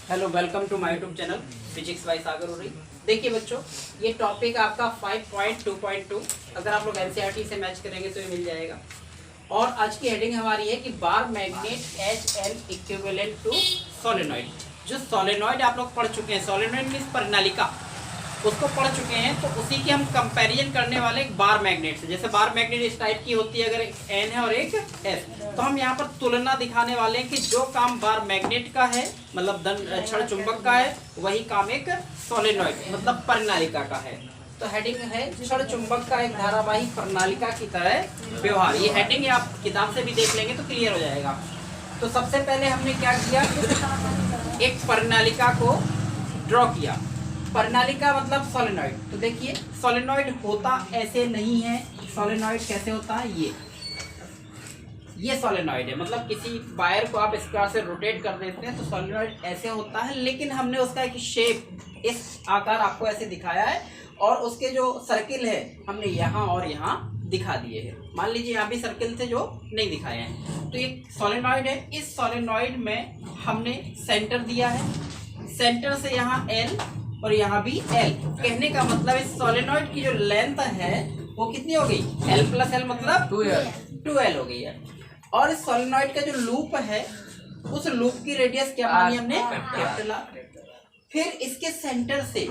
Hello, welcome to my YouTube channel physics by Sagar Uri. देखिए बच्चों, ये टॉपिक आपका 5.2.2 अगर आप लोग एनसीईआरटी से मैच करेंगे तो ये मिल जाएगा। और आज की हेडिंग हमारी है कि bar magnet as an equivalent to solenoid. जो सोलेनॉइड आप लोग पढ़ चुके हैं, सोलेनॉइड मीन्स प्रणालिका, उसको पढ़ चुके हैं, तो उसी की हम कंपैरिजन करने वाले एक बार मैग्नेट से। जैसे बार मैग्नेट इस टाइप की होती है, अगर एक एन है और एक एस, तो हम यहाँ पर तुलना दिखाने वाले हैं कि जो काम बार मैग्नेट का है, मतलब क्षण चुंबक का है, वही काम एक सोलेनॉइड मतलब प्रणालिका का है। तो हेडिंग है क्षण चुंबक का एक धारावाही प्रणालिका की तरह व्यवहार। ये हेडिंग आप किताब से भी देख लेंगे तो क्लियर हो जाएगा। तो सबसे पहले हमने क्या किया, एक प्रणालिका को ड्रॉ किया। प्रणालिका मतलब सोलेनॉइड। तो देखिए, सोलेनॉइड होता ऐसे नहीं है। सोलेनॉइड कैसे होता है, ये सोलेनॉइड है, मतलब किसी वायर को आप इस प्रकार से रोटेट कर देते हैं तो सोलेनॉइड ऐसे होता है। लेकिन हमने उसका एक शेप, इस आकार आपको ऐसे दिखाया है, और उसके जो सर्किल है हमने यहाँ और यहाँ दिखा दिए हैं। मान लीजिए यहाँ भी सर्किल थे जो नहीं दिखाए हैं। तो ये सोलेनॉइड है। इस सोलेनॉइड में हमने सेंटर दिया है, सेंटर से यहाँ एल और यहाँ भी एल। कहने का मतलब इस सोलेनॉइड की जो लेंथ है वो कितनी हो गई, एल प्लस एल मतलब 2L हो गई है। और इस सोलेनॉइड का जो लूप है, उस लूप की रेडियस क्या मानी हमने, कैपिटल आर। फिर इसके सेंटर से,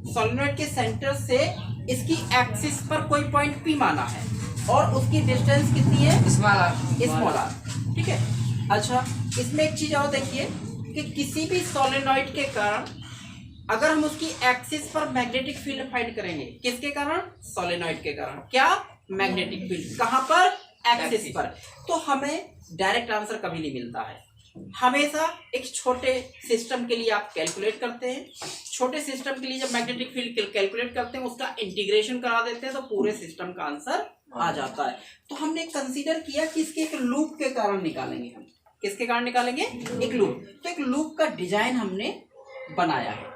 सोलेनॉइड के सेंटर से इसकी एक्सिस पर कोई पॉइंट P माना है, और उसकी डिस्टेंस कितनी है, स्मॉल आर। ठीक है। अच्छा, इसमें एक चीज और देखिए कि किसी भी सोलेनॉइड के कारण अगर हम उसकी एक्सिस पर मैग्नेटिक फील्ड फाइंड करेंगे, किसके कारण, सोलेनॉइड के कारण, क्या, मैग्नेटिक फील्ड, कहां पर, एक्सिस पर, तो हमें डायरेक्ट आंसर कभी नहीं मिलता है। हमेशा एक छोटे सिस्टम के लिए आप कैलकुलेट करते हैं, छोटे सिस्टम के लिए जब मैग्नेटिक फील्ड कैलकुलेट करते हैं, उसका इंटीग्रेशन करा देते हैं, तो पूरे सिस्टम का आंसर आ जाता है। तो हमने कंसीडर किया कि इसके एक लूप के कारण निकालेंगे हम। किसके कारण निकालेंगे, एक लूप। तो एक लूप का डिजाइन हमने बनाया है,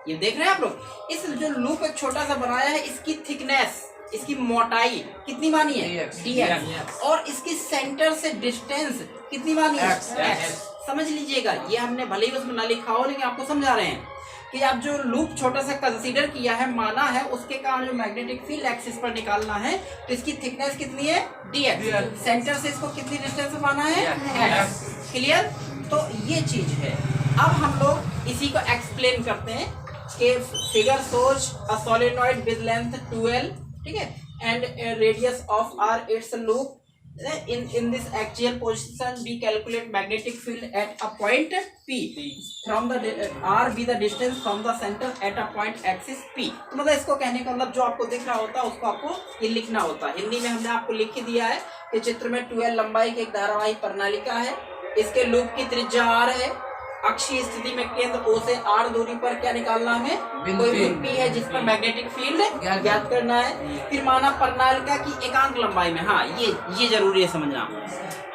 ये देख रहे हैं आप लोग। इस जो लूप एक छोटा सा बनाया है, इसकी थिकनेस, इसकी मोटाई कितनी मानी है, dx, और इसकी सेंटर से डिस्टेंस कितनी मानी है, x। समझ लीजिएगा, ये हमने भले ही उसमें ना लिखा हो, लेकिन आपको समझा रहे हैं कि आप जो लूप छोटा सा कंसीडर किया है, माना है, उसके कारण जो मैग्नेटिक फील्ड एक्सिस पर निकालना है, तो इसकी थिकनेस कितनी है, dx, सेंटर से इसको कितनी डिस्टेंस माना है, x। क्लियर। तो ये चीज है। अब हम लोग इसी को एक्सप्लेन करते हैं कि figure shows a solenoid with length 2L, ठीक है, and radius of R it's loop. in this axial position we calculate magnetic field at a point P from the R be the distance from the center at a point axis P। तो मतलब इसको कहने का मतलब जो आपको दिख रहा होता है उसको आपको ये लिखना होता है। हिंदी में हमने आपको लिख ही दिया है कि चित्र में 2L लंबाई की एक धारावाही प्रणालिका है, इसके लूप की त्रिज्या R है, अक्षीय स्थिति में केंद्र O से R दूरी पर क्या निकालना है, कोई बिंदु P है जिस पर मैग्नेटिक फील्ड ज्ञात करना है। फिर माना प्रणालिका की एकांक लंबाई में, हाँ ये जरूरी है समझना।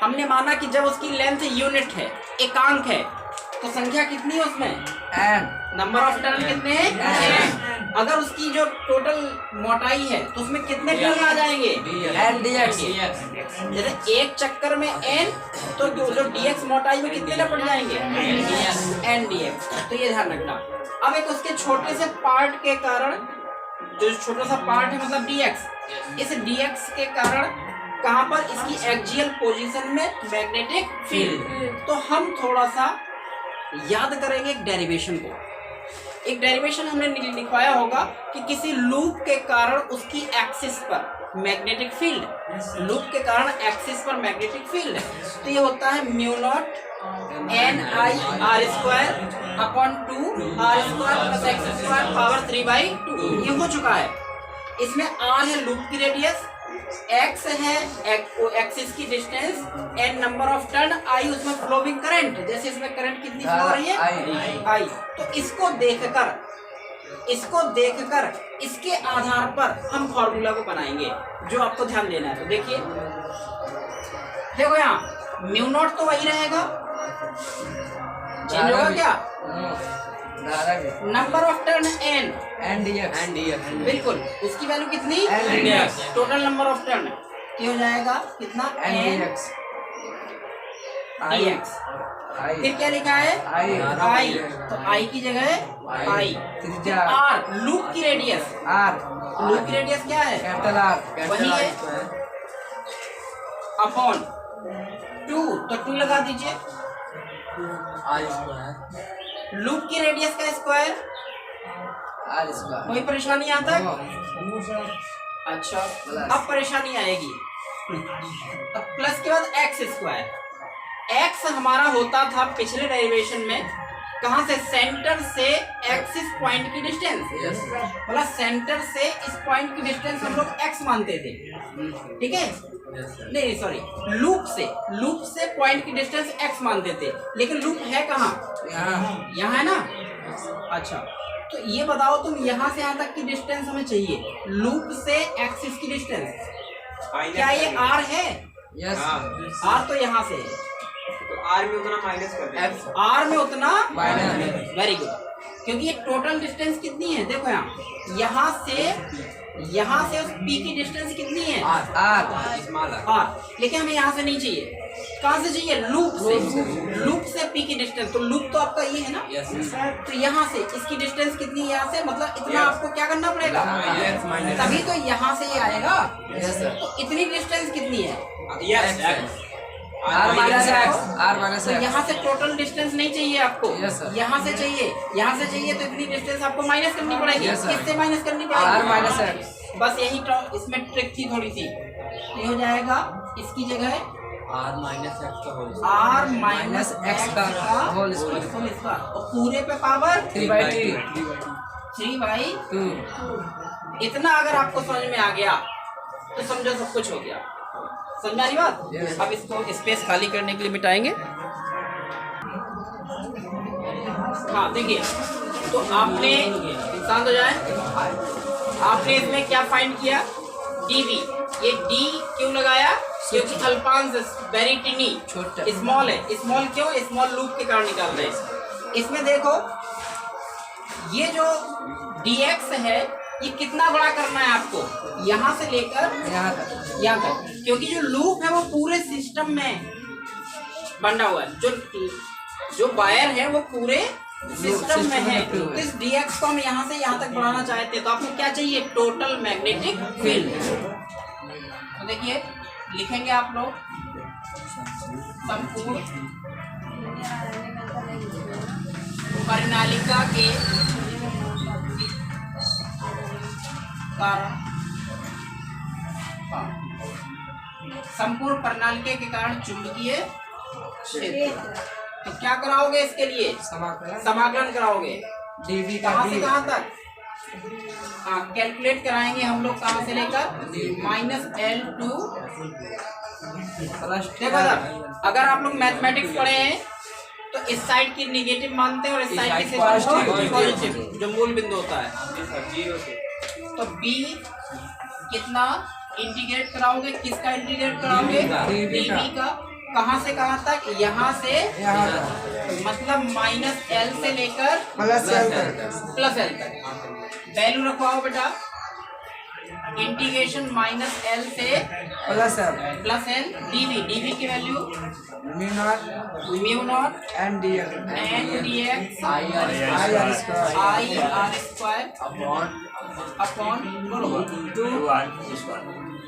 हमने माना कि जब उसकी लेंथ यूनिट है, एकांक है, तो संख्या कितनी है उसमें, n, नंबर ऑफ टर्न कितने हैं, अगर उसकी जो टोटल मोटाई है तो उसमें कितने टर्न आ जाएंगे, n dx। जैसे एक चक्कर में n, तो जो dx मोटाई में कितने ना पड़ जाएंगे, n dx। तो ये ध्यान रखना। अब एक उसके छोटे से पार्ट के कारण, जो छोटा सा पार्ट है मतलब dx, इस dx के कारण कहां पर, इसकी एक्सियल पोजीशन में मैग्नेटिक फील्ड। तो हम थोड़ा सा याद करेंगे एक डेरिवेशन को। एक डेरिवेशन हमने लिखवाया होगा कि किसी लूप के कारण उसकी एक्सिस पर मैग्नेटिक फील्ड, लूप के कारण एक्सिस पर मैग्नेटिक फील्ड, तो ये होता है mu naught NI R² upon 2R² plus x² power 3/2। ये हो चुका है। इसमें R है लूप की रेडियस, x है एक्सिस की distance, n number of turn, I उसमें फ्लोइंग करंट, जैसे इसमें करंट कितनी फ्लो हो रही है, I। तो इसको देखकर इसके आधार पर हम फॉर्मूला को बनाएंगे, जो आपको ध्यान देना है। तो देखिए, देखो यहाँ म्यू नॉट तो वही रहेगा, चेंज होगा क्या, number of turn n dx, बिल्कुल उसकी वैल्यू कितनी, टोटल नंबर ऑफ टर्न, क्या हो जाएगा, कितना, n dx। फिर क्या लिखा है आई, तो आई की जगह आई। आर लूप की रेडियस, लूप की रेडियस क्या है कैपिटल आर, वही है अपॉन 2, तो 2 लगा दीजिए। लूप की रेडियस का स्क्वायर, आर स्क्वायर। कोई परेशानी यहाँ तक? अच्छा, अब परेशानी आएगी। अब प्लस के बाद एक्स स्क्वायर। एक्स हमारा होता था पिछले डेरिवेशन में कहाँ से, सेंटर से एक्सिस पॉइंट की डिस्टेंस, मतलब सेंटर से इस पॉइंट की डिस्टेंस हम लोग एक्स मानते थे, ठीक है? नहीं सॉरी, लूप से पॉइंट की डिस्टेंस एक्स मानते थे, लेकिन लूप है कहाँ, यहाँ है ना। अच्छा, तो ये बताओ तुम यहाँ से यहाँ तक की डिस्टेंस हमें चाहिए, लूप से एक्सिस की डिस्टेंस, क्या ये आर है? यस, आर तो यहाँ से है, तो आर में उतना माइनस कर दें, आर में उतना माइनस। वेरी गुड, क्योंकि ये टोटल डिस्टेंस कितनी है, देखो यहाँ से उस पी की डिस्टेंस कितनी है आर, स्मॉल आर, लेकिन हमें यहाँ से नहीं चाहिए, कहाँ से चाहिए, लूप से पी की डिस्टेंस, तो लूप तो आपका ये है ना, तो यहाँ से इसकी डिस्टेंस कितनी है, यहाँ से मतलब इतना आपको क्या करना पड़ेगा, तभी तो यहाँ से ये आएगा। तो इतनी डिस्टेंस कितनी है, r minus x, r minus तो एक्स। यहाँ से टोटल डिस्टेंस नहीं चाहिए आपको, Yes, sir. यहाँ से चाहिए, तो इतनी डिस्टेंस आपको माइनस करनी पड़ेगी। Yes, sir. किससे माइनस करनी पड़ेगी, आर माइनस एक्स। बस यही इसमें ट्रिक थी थोड़ी सी, ये हो जाएगा इसकी जगह आर माइनस एक्स का होल, आर माइनस एक्स का होल होल स्क्वायर, स्क्वायर, और पूरे पे पावर 3/2। इतना अगर आपको समझ में आ गया तो समझो सब कुछ हो गया। समझ आ रही बात? Yes. अब इसको स्पेस खाली करने के लिए मिटाएंगे। हाँ देखिए, तो आपने शांत हो जाए, आपने इसमें क्या फाइंड किया, dv, ये d क्यों लगाया, क्योंकि अल्पांश वेरी टिनी छोटा, स्मॉल है, स्मॉल क्यों, स्मॉल लूप के कारण निकाल रहे हैं। इसमें देखो ये जो dx है ये कितना बड़ा करना है आपको, यहाँ से लेकर यहाँ तक, क्योंकि जो लूप है वो पूरे सिस्टम में बंधा हुआ है, जो वायर है वो पूरे सिस्टम में है। तो इस dx को हम यहाँ से यहाँ तक बढ़ाना चाहते हैं, तो आपको क्या चाहिए, टोटल मैग्नेटिक फील्ड। तो देखिए लिखेंगे आप लोग, संपूर्ण परिनालिका के कारण, संपूर्ण प्रणालिका के कारण चुंबकीय क्षेत्र। तो क्या कराओगे इसके लिए, समाकलन कराओगे, dv कहाँ से कहाँ तक, हाँ कैलकुलेट कराएंगे हम लोग, कहाँ से लेकर -L to देखो अगर आप लोग मैथमेटिक्स पढ़े हैं तो इस साइड की नेगेटिव मानते हैं और इस साइड की पॉजिटिव, जो मूल बिंदु होता है। जीरो से तो b कितना इंटीग्रेट कराओगे, किसका इंटीग्रेट कराओगे, dv का, कहाँ से कहाँ तक, यहाँ से मतलब -L से लेकर प्लस L तक। वैल्यू रखवाओ बेटा, इंटीग्रेशन -L से प्लस L dv की value mu naught and dx I are square upon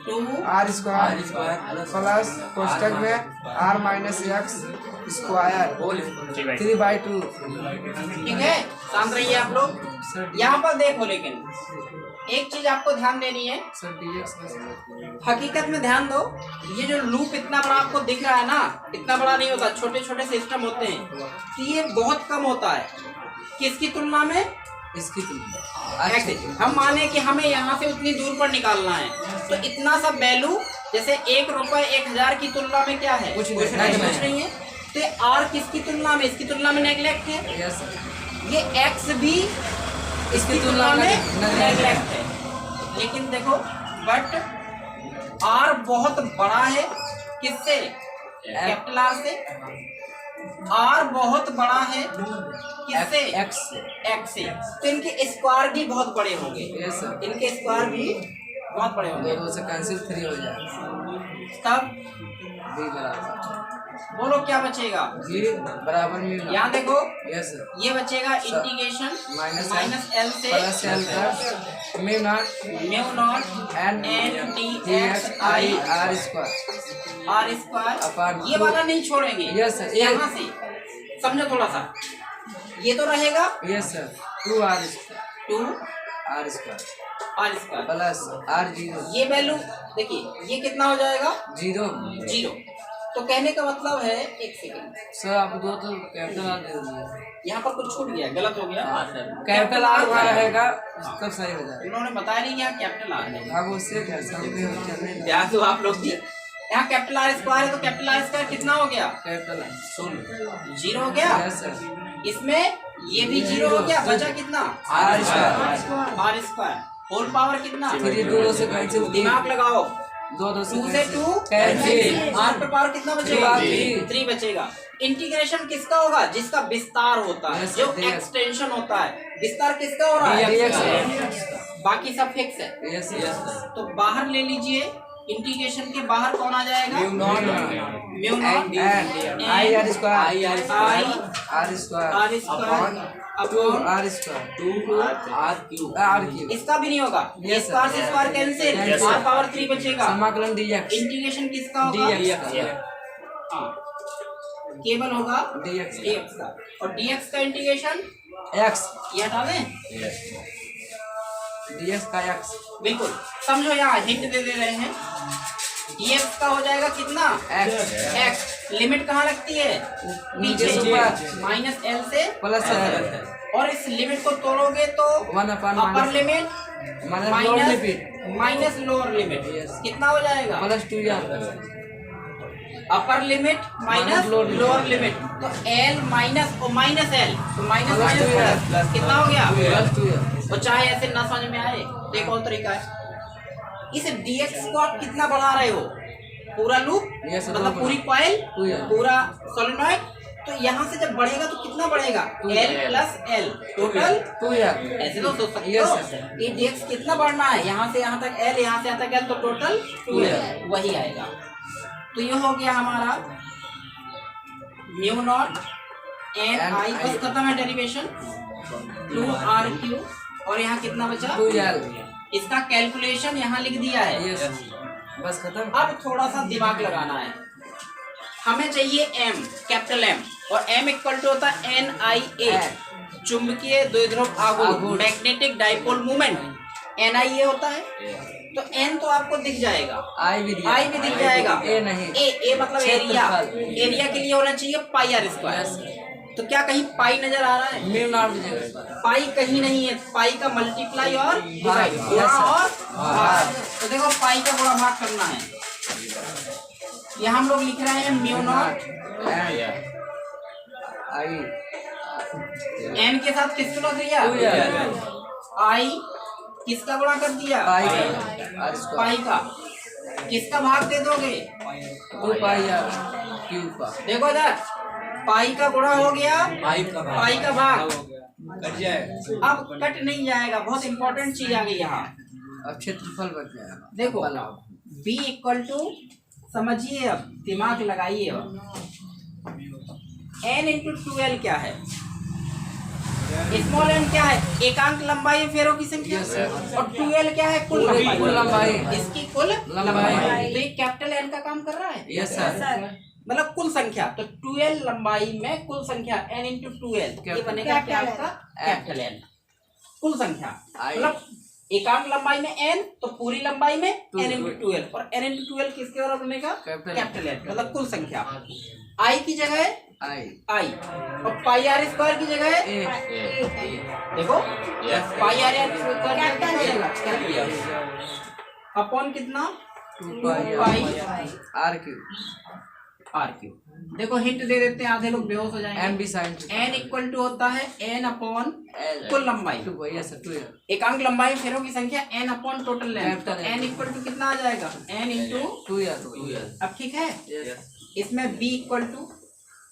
2 are square plus कोष्टक में आर माइनस एक्स स्क्वायर 3/2। ठीक है, शांत रहिए आप लोग। यहाँ पर देखो, लेकिन एक चीज आपको ध्यान देनी है, सर dx हकीकत में ध्यान दो, ये जो लूप इतना बड़ा आपको दिख रहा है ना, इतना बड़ा नहीं होता, छोटे छोटे सिस्टम होते हैं, तो ये बहुत कम होता है किसकी तुलना में, इसकी तुलना। हम माने कि हमें यहाँ से उतनी दूर पर निकालना है, तो इतना सा वैल्यू, जैसे 1 रुपए 1000 की तुलना में क्या है, कुछ नहीं है। तो ये r किसकी तुलना में, इसकी तुलना में नेगलेक्ट है, यस, ये x भी इसकी तुलना में नेगलेक्ट है। लेकिन देखो बट r बहुत बड़ा है, किससे, कैपिटल R से, r बहुत बड़ा है किससे, x से, तो इनके स्क्वायर भी बहुत बड़े होंगे, यस सर, इनके स्क्वायर भी बहुत बड़े होंगे, 2 से कैंसिल 3 हो जाएगा, तब b बराबर बोलो क्या बचेगा? जी बराबर म्यू नॉट। यहाँ देखो यस सर। ये बचेगा इंटीग्रेशन माइनस एल से प्लस एल का mu naught n d x i are square r square. Upon ये वाला नहीं छोड़ेंगे। Yes sir. यहाँ से समझो थोड़ा सा, ये तो रहेगा yes sir 2 are square 2 are square r square plus r zero. ये वैल्यू देखिए ये कितना हो जाएगा? जीरो। जीरो। तो कहने का मतलब है, एक सेकेंड सर आप दो तो कैपिटल आर दे दीजिए। यहाँ पर कुछ छूट गया, गलत हो गया। कैपिटल आर का रहेगा तब सही हो जाएगा। उन्होंने बताया नहीं यहाँ कैपिटल आर है। अब उससे क्या समझ ध्यान दो आप लोग भी। यहाँ कैपिटल आर स्क्वायर है तो कैपिटल आर स्क्वायर कितना हो गया? कैपिटल आर 16 जीरो हो गया। Yes sir. इसमें ये भी जीरो हो गया, बचा कितना? R square r square whole power कितना? 3 2 से कैंसिल। दिमाग लगाओ, 2 से 2 से 2 कैंसिल। आर पे पावर कितना बचेगा? 3 3 बचेगा। इंटीग्रेशन किसका होगा? जिसका विस्तार होता है, Yes, जो yes. एक्सटेंशन होता है। विस्तार किसका हो रहा है? DX। बाकी सब फिक्स है। Yes yes. तो बाहर ले लीजिए, इंटीग्रेशन के बाहर कौन आ जाएगा? Mu naught mu naught and i are square i are square r square upon r square 2 r cube. R cube. इसका भी नहीं होगा। Yes, स्क्वायर से sir. Square cancel, Yes, sir. R power 3 बचेगा। समाकलन डीएक्स इंटीग्रेशन किसका होगा? Dx हाँ, केवल होगा डीएक्स dx का। और dx का इंटीग्रेशन एक्स ये हटा दें। डीएक्स का एक्स बिल्कुल समझो, यहाँ हिंट दे रहे हैं। dx का हो जाएगा कितना? X x। लिमिट कहाँ लगती है? नीचे नीचे ऊपर माइनस एल से प्लस और इस लिमिट को तोड़ोगे तो 1 upon upper limit minus limit minus lower limit Yes. कितना हो जाएगा? प्लस 2 यार upper limit minus lower limit. तो एल माइनस और माइनस एल, तो माइनस प्लस 2 यार माइनस कितना हो गया? प्लस 2 यार। और चाहे ऐसे ना समझ में आए, एक और तरीका है। इस dx को आप कितना बढ़ा रहे हो? पूरा लूप Yes, मतलब दो पूरी बढ़ा। कॉइल, Two यार। पूरा सोलेनॉइड। तो यहाँ से जब बढ़ेगा तो कितना बढ़ेगा? Two एल यार। प्लस एल टोटल 2 यार। ऐसे तो सोच सकते Yes, हो। sir. ये dx कितना बढ़ना है? यहाँ से यहाँ तक एल, यहाँ से यहाँ तक एल, तो टोटल 2 है, वही आएगा। तो ये हो गया हमारा म्यू नॉट एन आई, बस खत्म है डेरिवेशन। 2 आर क्यू और यहाँ कितना बचा? 2 यार। इसका कैलकुलेशन यहाँ लिख दिया है। यस बस खत्म। अब थोड़ा सा दिमाग लगाना है। हमें चाहिए m, कैपिटल M, और m इक्वल टू होता है NIA, चुंबकीय द्विध्रुव आघूर्ण, मैग्नेटिक डाइपोल मोमेंट। NI ये होता है। तो n तो आपको दिख जाएगा, आई भी दिख जाएगा। ए नहीं। ए मतलब एरिया। क्षेत्रफल। एरिया के लिए होना चाहिए पाई आर स्क्वायर। तो क्या कहीं पाई नजर आ रहा है? म्यू नॉट की जगह पाई कहीं नहीं है। पाई का मल्टीप्लाई और भाग। गुणा Yes, sir. और भाग। भाग। तो देखो पाई का गुणा भाग करना है। यहाँ हम लोग लिख रहे हैं म्यू नॉट आई एन के साथ किसको रख दिया? 2 यार। आई किसका गुणा कर दिया? पाई का आर स्क्वायर पाई का। किसका भाग दे दोगे? 2 पाई यार क्यूब का। देखो इधर, पाई का गुणा हो गया, पाई का भाग। कट जाए। अब कट नहीं जाएगा, बहुत इंपॉर्टेंट चीज आ गई यहाँ। अब क्षेत्रफल बच जाएगा। देखो b इक्वल टू, समझिए अब, दिमाग लगाइए। अब n इंटू 2l क्या है? स्मॉल n क्या है? एकांक लंबाई फेरों की संख्या। Yes, sir. और 2l क्या है? कुल लंबाई। कुल लंबाई। इसकी कुल लंबाई। तो ये कैपिटल n का काम कर रहा है। Yes sir. मतलब कुल संख्या। तो 2l लंबाई में कुल संख्या n इंटू 2l, ये बनेगा क्या आपका? Capital n। कुल संख्या मतलब एकांक लंबाई में n, तो पूरी लंबाई में n इंटू 2l, और n इंटू 2l किसके द्वारा बनेगा? कैपिटल n, मतलब कुल संख्या। i की जगह है आई, और पाई आर स्क्वायर की जगह है ए। देखो, पाई आर स्क्वायर क्या हो जाएगा? अपॉन कितना? 2 pi r cube r cube. देखो हिंट दे देते हैं, आधे लोग बेहोश हो जाएंगे। M b sine n equal to होता है n अपॉन कुल लंबाई। 2 यस सर 2 यार। एकांक लंबाई फेरों की संख्या n अपॉन टोटल लेंथ। तो n इक्वल टू कितना आ जाएगा? n इंटू 2 यार। अब ठीक है। यस इसमें b इक्वल टू,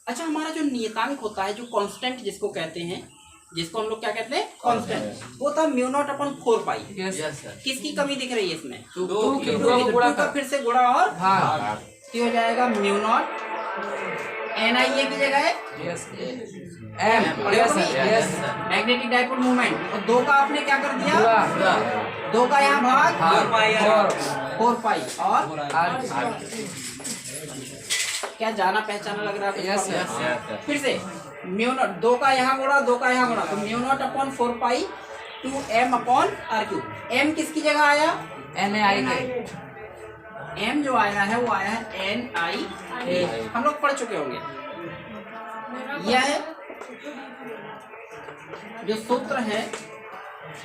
अच्छा हमारा जो नियतांक होता है, जो कांस्टेंट जिसको कहते हैं, जिसको हम लोग क्या कहते हैं? कांस्टेंट, वो था mu naught upon 4 pi. Yes sir. किसकी कमी दिख रही है इसमें? 2 2 का फिर से गुणा और भाग। ये हो जाएगा म्यू नॉट NIA की जगह है yes m yes sir yes magnetic dipole movement, और 2 का आपने क्या कर दिया, पूरा 2 का यहाँ भाग 4 पाई और आर क्या जाना पहचाना लग रहा है यस कुछ यस प्रॉब्लम? फिर से म्यू नॉट, 2 का यहाँ गुणा 2 का यहाँ गुणा, तो mu naught upon 4 pi 2m upon r cube. M किसकी जगह आया, एन आई के एम जो आया है वो आया है NI, हम लोग पढ़ चुके होंगे। यह है जो सूत्र है,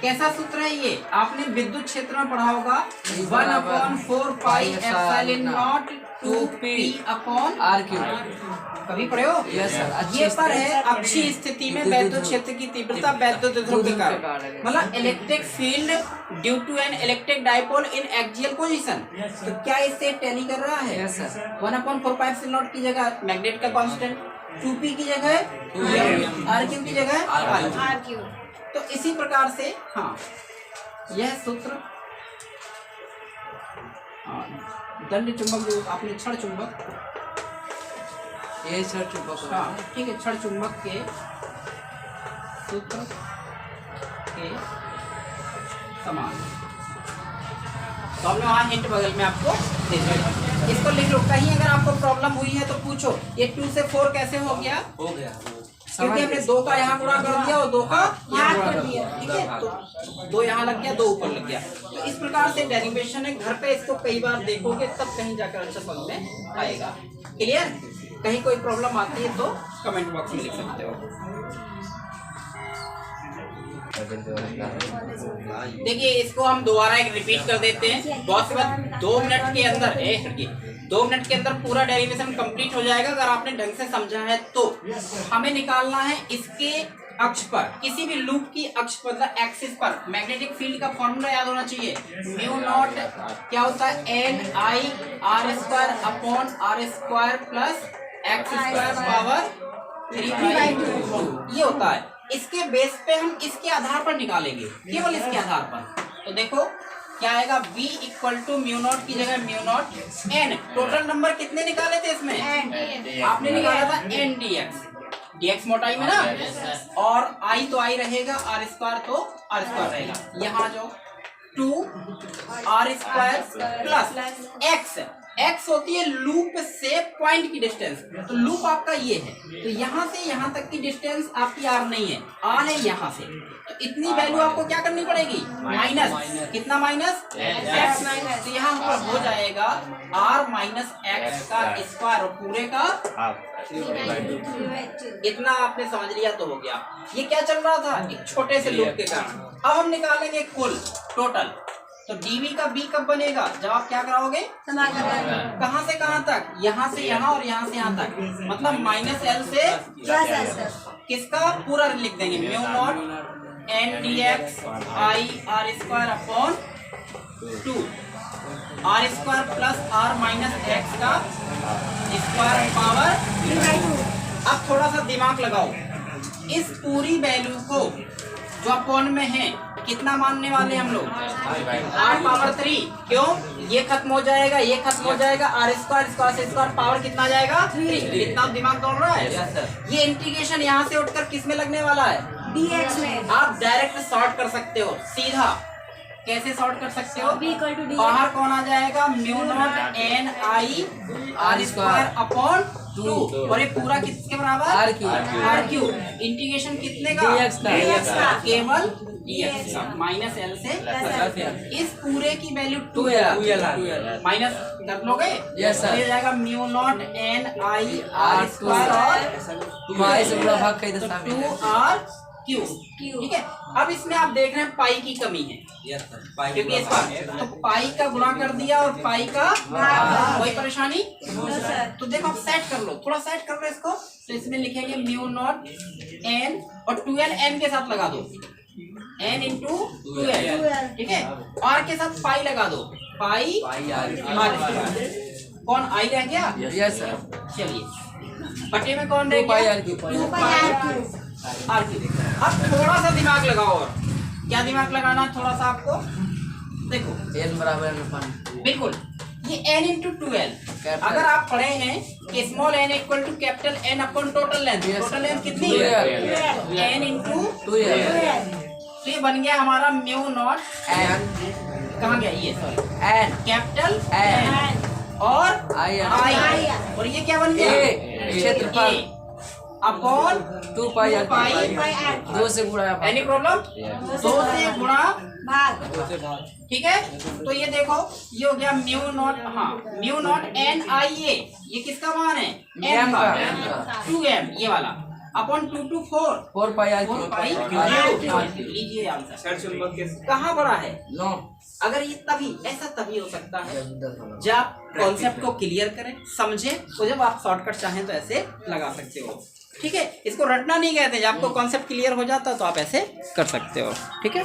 कैसा सूत्र है ये, आपने विद्युत क्षेत्र में पढ़ा होगा 1/4 pi epsilon naught 2p upon r cube. कभी पढ़े हो? Yes sir. ये पर है अक्षीय स्थिति में विद्युत क्षेत्र की तीव्रता वैद्युत ध्रुव के कारण, मतलब electric field due to an electric dipole in axial position. तो क्या इससे टैली कर रहा है? Yes sir. 1/4 pi epsilon naught की जगह मैग्नेट का कांस्टेंट, 2p की जगह आर क्यूब की जगह आर क्यूब। तो इसी प्रकार से हाँ यह सूत्र, दंड चुंबक जो आपने क्षण चुंबक, ये सर चुंबक हाँ ठीक है, क्षण चुंबक के सूत्र के समान। तो हमने वहाँ हिंट बगल में आपको दे दिया, इसको लिख लो। कहीं अगर आपको प्रॉब्लम हुई है तो पूछो ये 2 से 4 कैसे हो गया, क्योंकि हमने 2 का यहाँ गुणा कर दिया और 2 का यहाँ गुणा कर दिया, ठीक है, तो 2 यहाँ लग गया 2 ऊपर लग गया। तो इस प्रकार से डेरिवेशन है, घर पे इसको कई बार देखोगे तब कहीं जाकर अच्छा समझ में आएगा। क्लियर? कहीं कोई प्रॉब्लम आती है तो कमेंट बॉक्स में लिख सकते हो। देखिए इसको हम दोबारा एक रिपीट कर देते हैं, बहुत सी बात 2 मिनट के अंदर 2 मिनट के अंदर पूरा डेरिवेशन कंप्लीट हो जाएगा अगर आपने ढंग से समझा है। तो हमें निकालना है इसके अक्ष पर, किसी भी लूप की अक्ष पर, मतलब एक्सिस पर मैग्नेटिक फील्ड का फॉर्मूला याद होना चाहिए। म्यू नॉट क्या होता है, NI r² upon r² plus x² power 3/2 ये होता है। इसके बेस पे हम इसके आधार पर निकालेंगे, केवल इसके आधार पर। तो देखो क्या आएगा, V equal to mu naught की जगह mu naught N। Total number कितने निकाले थे इसमें, आपने निकाला था N dx मोटाई में ना, और I तो I रहेगा, r² तो r² रहेगा। यहाँ जो 2r² प्लस x होती है लूप से पॉइंट की डिस्टेंस। तो लूप आपका ये है, तो यहाँ से यहाँ तक की डिस्टेंस आपकी r नहीं है, r है यहाँ से। तो इतनी वैल्यू आपको क्या करनी पड़ेगी, माइनस, कितना माइनस x। तो यहाँ पर हो जाएगा r माइनस x का स्क्वायर पूरे का इतना आपने समझ लिया तो हो गया। ये क्या चल रहा था, एक छोटे से लूप के कारण। अब हम निकालेंगे कुल टोटल। तो dv का b कब बनेगा, जब आप क्या कराओगे, कहाँ से कहाँ तक, यहाँ से यहाँ और यहाँ से यहाँ तक, मतलब -L से किसका पूरा लिख देंगे, mu naught N dx I r² upon 2 r² plus r minus x का स्क्वायर पावर 3/2। अब थोड़ा सा दिमाग लगाओ, इस पूरी वैल्यू को जो अपॉन में है कितना मानने वाले हम लोग, r पावर 3। क्यों, ये खत्म हो जाएगा, ये खत्म हो जाएगा, r² से स्क्वायर पावर कितना जाएगा 3। कितना दिमाग दौड़ रहा है। ये इंटीग्रेशन यहाँ से उठकर किस में लगने वाला है, dx में। आप डायरेक्ट सॉर्ट कर सकते हो सीधा, कैसे सॉर्ट कर सकते हो, बाहर कौन आ जाएगा, mu not NI r² upon 2, और ये पूरा किसके बराबर, r क्यूब। इंटीग्रेशन कितने का, dx का, केवल dx का, -L से इस पूरे की वैल्यू 2L माइनस कर लोगे, ये जाएगा म्यू नॉट NI r² और 2r क्यूब, ठीक है। अब इसमें आप देख रहे हैं पाई की कमी है, क्योंकि इस बार तो पाई का गुणा कर दिया और पाई का कोई परेशानी। तो देखो आप सेट कर लो, थोड़ा सेट कर लो इसको। तो इसमें लिखेंगे म्यू नॉट N और 2L N के साथ लगा दो, N इंटू 2L, ठीक है। R के साथ पाई लगा दो, पाई कौन I रह गया, यस सर। चलिए बटे में कौन रह गया, 2πr⁴। अब थोड़ा सा दिमाग लगाओ, और क्या दिमाग लगाना है थोड़ा सा आपको, देखो L बराबर बिल्कुल ये n इंटू 2l। अगर आप पढ़े हैं कि small n equal to capital N upon total length, total length कितनी है n इंटू 2l। तो ये बन गया हमारा म्यू नॉट एन कहाँ गया ये, sorry n capital N N और आई और ये क्या बन गया क्षेत्रफल अपॉन 2 पाई पाई 2 से गुणा एनी प्रॉब्लम 2 से गुणा ठीक है। तो ये देखो ये हो गया म्यू नॉट, हाँ म्यू नॉट एन आई ए, ये किसका मान है M का 2m ये वाला अपॉन 2 टू 4 पाई आर 4 पाई लीजिए आंसर कहाँ बड़ा है 9। अगर ये तभी ऐसा तभी हो सकता है जब आप कॉन्सेप्ट को क्लियर करें समझें, तो जब आप शॉर्टकट चाहें तो ऐसे लगा सकते हो, ठीक है। इसको रटना नहीं कहते, जब आपको कॉन्सेप्ट क्लियर हो जाता है तो आप ऐसे कर सकते हो, ठीक है।